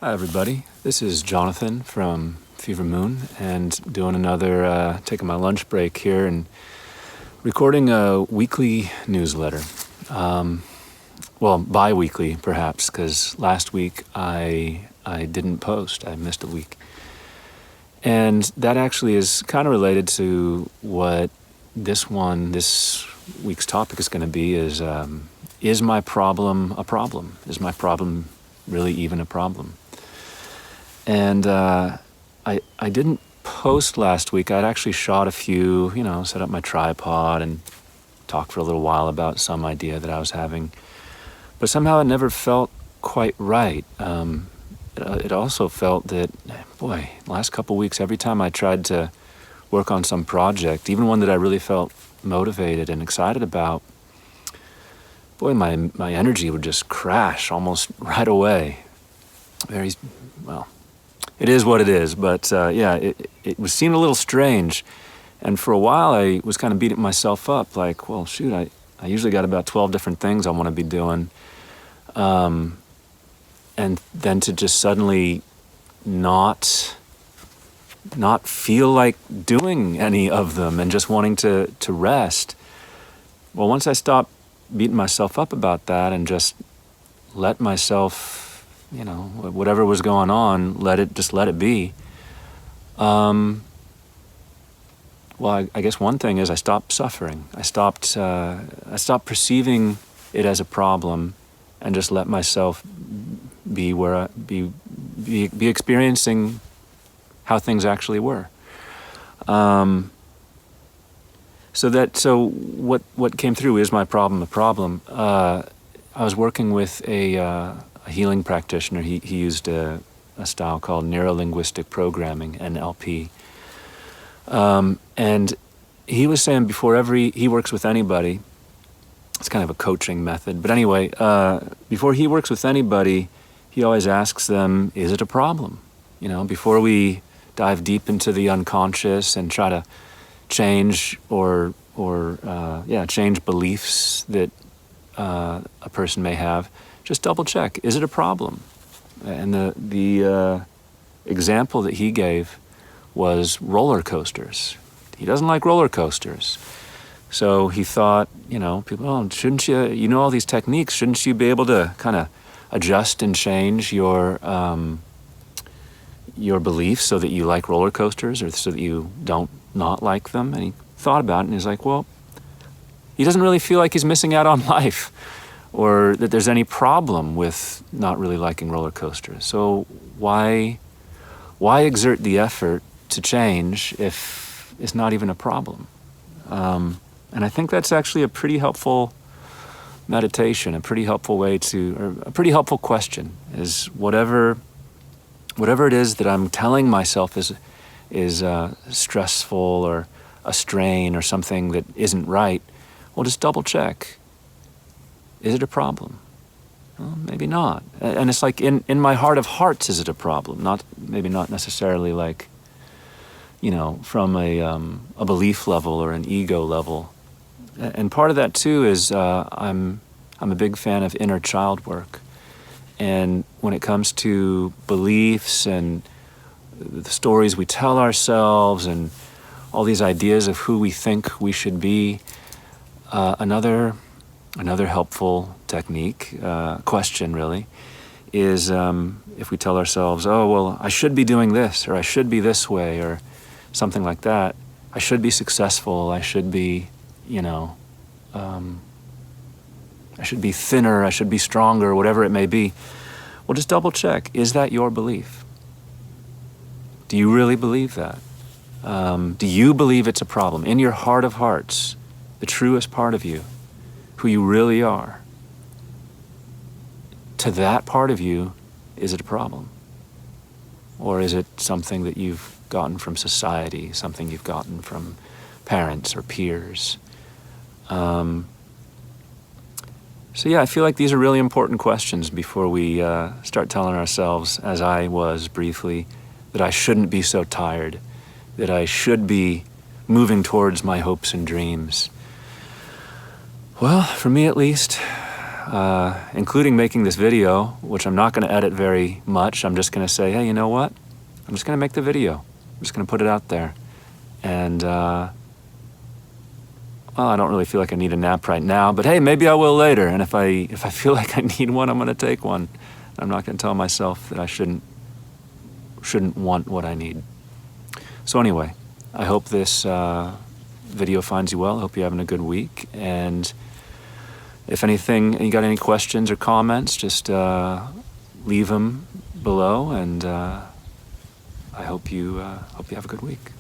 Hi, everybody. This is Jonathan from Fever Moon, and doing another, taking my lunch break here and recording a weekly newsletter. Well, bi-weekly, perhaps, because last week I didn't post. I missed a week. And that actually is kind of related to what this week's topic is going to be is my problem a problem? Is my problem really even a problem? And I didn't post last week. I'd actually shot a few, set up my tripod and talked for a little while about some idea that I was having. But somehow it never felt quite right. It also felt that, boy, last couple weeks, every time I tried to work on some project, even one that I really felt motivated and excited about, boy, my energy would just crash almost right away. It is what it is, but it seemed a little strange. And for a while, I was kind of beating myself up, like, well, shoot, I usually got about 12 different things I want to be doing. And then to just suddenly not feel like doing any of them and just wanting to rest. Well, once I stopped beating myself up about that and just let myself, whatever was going on, let it be. Well, I guess one thing is I stopped suffering. I stopped perceiving it as a problem and just let myself be experiencing how things actually were. So what came through is my problem a problem. I was working with a healing practitioner. He used a style called neuro-linguistic programming, NLP. And he was saying he works with anybody, it's kind of a coaching method, but anyway, before he works with anybody, he always asks them, is it a problem? Before we dive deep into the unconscious and try to change change beliefs that a person may have, just double check, is it a problem? And the example that he gave was roller coasters. He doesn't like roller coasters. So he thought, people, shouldn't you, all these techniques, shouldn't you be able to kind of adjust and change your beliefs so that you like roller coasters or so that you don't not like them? And he thought about it and he's like, well, he doesn't really feel like he's missing out on life or that there's any problem with not really liking roller coasters. So why exert the effort to change if it's not even a problem? And I think that's actually a pretty helpful meditation, a pretty helpful a pretty helpful question is whatever it is that I'm telling myself is stressful or a strain or something that isn't right, well, just double check. Is it a problem? Well, maybe not. And it's like in my heart of hearts, is it a problem? Maybe not necessarily like, from a belief level or an ego level. And part of that too is I'm a big fan of inner child work. And when it comes to beliefs and the stories we tell ourselves and all these ideas of who we think we should be, another helpful technique, question really, is if we tell ourselves, oh, well, I should be doing this, or I should be this way, or something like that. I should be successful. I should be, I should be thinner. I should be stronger, whatever it may be. Well, just double check. Is that your belief? Do you really believe that? Do you believe it's a problem? In your heart of hearts, the truest part of you, who you really are, to that part of you, is it a problem? Or is it something that you've gotten from society, something you've gotten from parents or peers? I feel like these are really important questions before we start telling ourselves, as I was briefly, that I shouldn't be so tired, that I should be moving towards my hopes and dreams. Well, for me at least, including making this video, which I'm not going to edit very much. I'm just going to say, hey, you know what? I'm just going to make the video. I'm just going to put it out there. And, well, I don't really feel like I need a nap right now, but hey, maybe I will later. And if I feel like I need one, I'm going to take one. I'm not going to tell myself that I shouldn't want what I need. So anyway, I hope this video finds you well. I hope you're having a good week. And if anything, you got any questions or comments, just leave them below. And I hope you have a good week.